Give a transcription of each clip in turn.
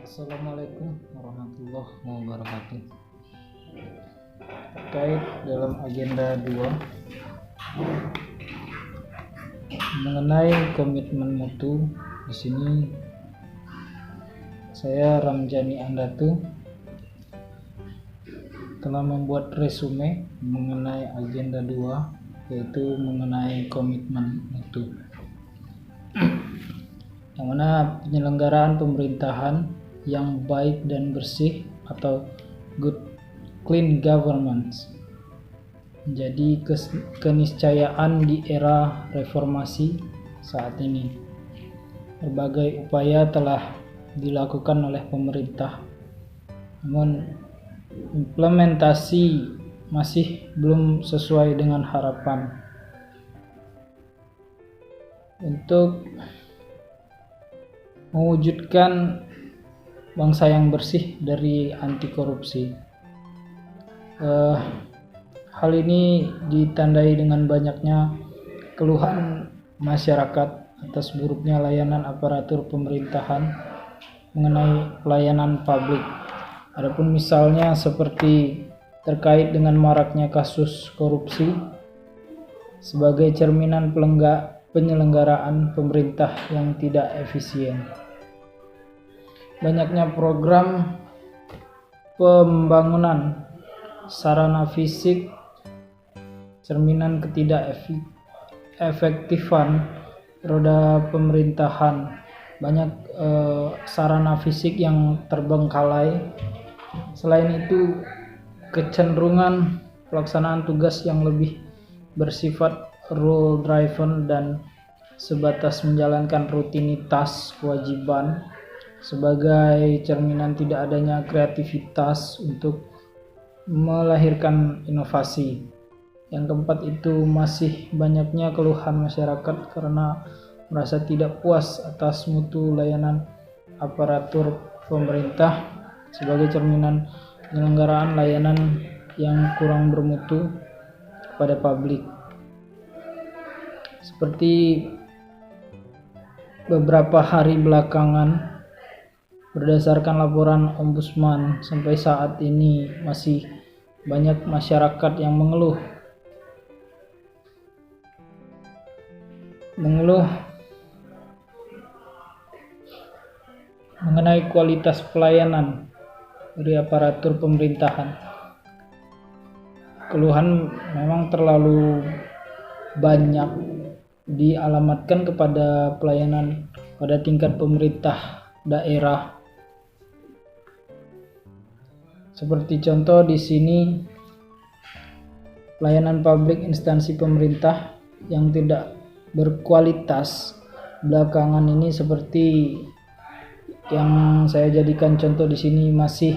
Assalamualaikum warahmatullahi wabarakatuh. Terkait dalam agenda 2 mengenai komitmen mutu, di sini saya Ramjani Andatu telah membuat resume mengenai agenda 2, yaitu mengenai komitmen mutu, yang mana penyelenggaraan pemerintahan yang baik dan bersih atau good clean governance menjadi keniscayaan di era reformasi saat ini. Berbagai upaya telah dilakukan oleh pemerintah, namun implementasi masih belum sesuai dengan harapan. Untuk mewujudkan bangsa yang bersih dari anti korupsi, hal ini ditandai dengan banyaknya keluhan masyarakat atas buruknya layanan aparatur pemerintahan mengenai pelayanan publik. Adapun misalnya seperti terkait dengan maraknya kasus korupsi sebagai cerminan penyelenggaraan pemerintah yang tidak efisien. Banyaknya program pembangunan sarana fisik cerminan ketidakefektifan roda pemerintahan. Banyak sarana fisik yang terbengkalai. Selain itu, kecenderungan pelaksanaan tugas yang lebih bersifat rule driven dan sebatas menjalankan rutinitas kewajiban sebagai cerminan tidak adanya kreativitas untuk melahirkan inovasi. Yang keempat itu masih banyaknya keluhan masyarakat karena merasa tidak puas atas mutu layanan aparatur pemerintah sebagai cerminan penyelenggaraan layanan yang kurang bermutu kepada publik. Seperti beberapa hari belakangan, berdasarkan laporan Ombudsman, sampai saat ini masih banyak masyarakat yang mengeluh mengenai kualitas pelayanan dari aparatur pemerintahan. Keluhan memang terlalu banyak dialamatkan kepada pelayanan pada tingkat pemerintah daerah. Seperti contoh di sini, pelayanan publik instansi pemerintah yang tidak berkualitas belakangan ini, seperti yang saya jadikan contoh di sini, masih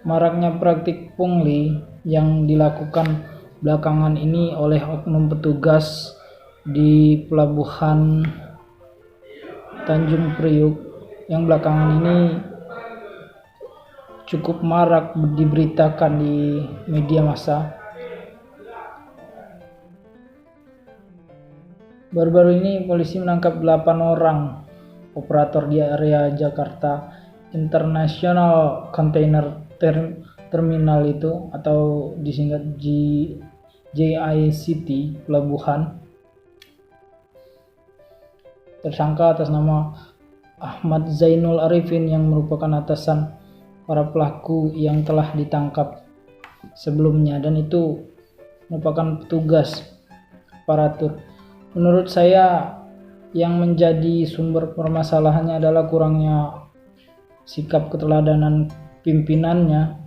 maraknya praktik pungli yang dilakukan belakangan ini oleh oknum petugas di pelabuhan Tanjung Priuk, yang belakangan ini cukup marak diberitakan di media massa. Baru-baru ini polisi menangkap 8 orang operator di area Jakarta International Container Terminal itu, atau disingkat JICT pelabuhan. Tersangka atas nama Ahmad Zainul Arifin yang merupakan atasan para pelaku yang telah ditangkap sebelumnya, dan itu merupakan petugas aparatur. Menurut saya, yang menjadi sumber permasalahannya adalah kurangnya sikap keteladanan pimpinannya.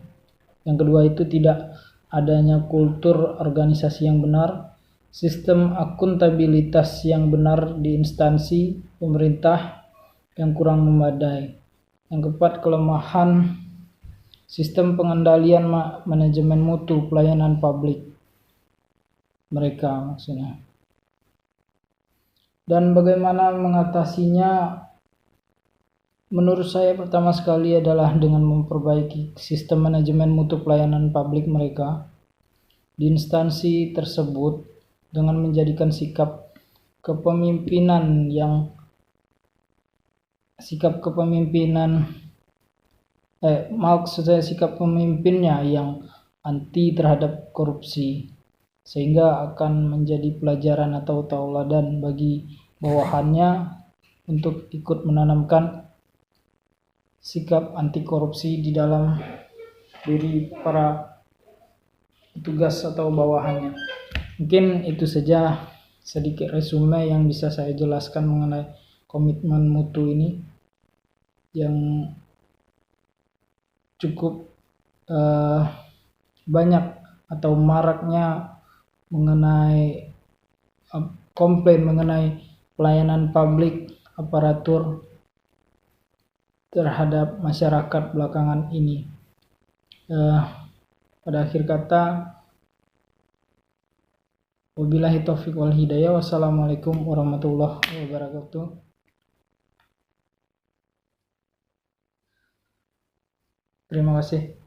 Yang kedua itu tidak adanya kultur organisasi yang benar, sistem akuntabilitas yang benar di instansi pemerintah yang kurang memadai. Yang keempat, kelemahan sistem pengendalian manajemen mutu pelayanan publik mereka maksudnya. Dan bagaimana mengatasinya? Menurut saya pertama sekali adalah dengan memperbaiki sistem manajemen mutu pelayanan publik mereka di instansi tersebut dengan menjadikan sikap kepemimpinan maksud saya sikap pemimpinnya yang anti terhadap korupsi, sehingga akan menjadi pelajaran atau tauladan bagi bawahannya untuk ikut menanamkan sikap anti korupsi di dalam diri para petugas atau bawahannya. Mungkin itu saja sedikit resume yang bisa saya jelaskan mengenai komitmen mutu ini yang cukup banyak atau maraknya mengenai komplain mengenai pelayanan publik aparatur terhadap masyarakat belakangan ini. Pada akhir kata, wabillahi taufiq wal hidayah. Wassalamualaikum warahmatullahi wabarakatuh. Terima kasih.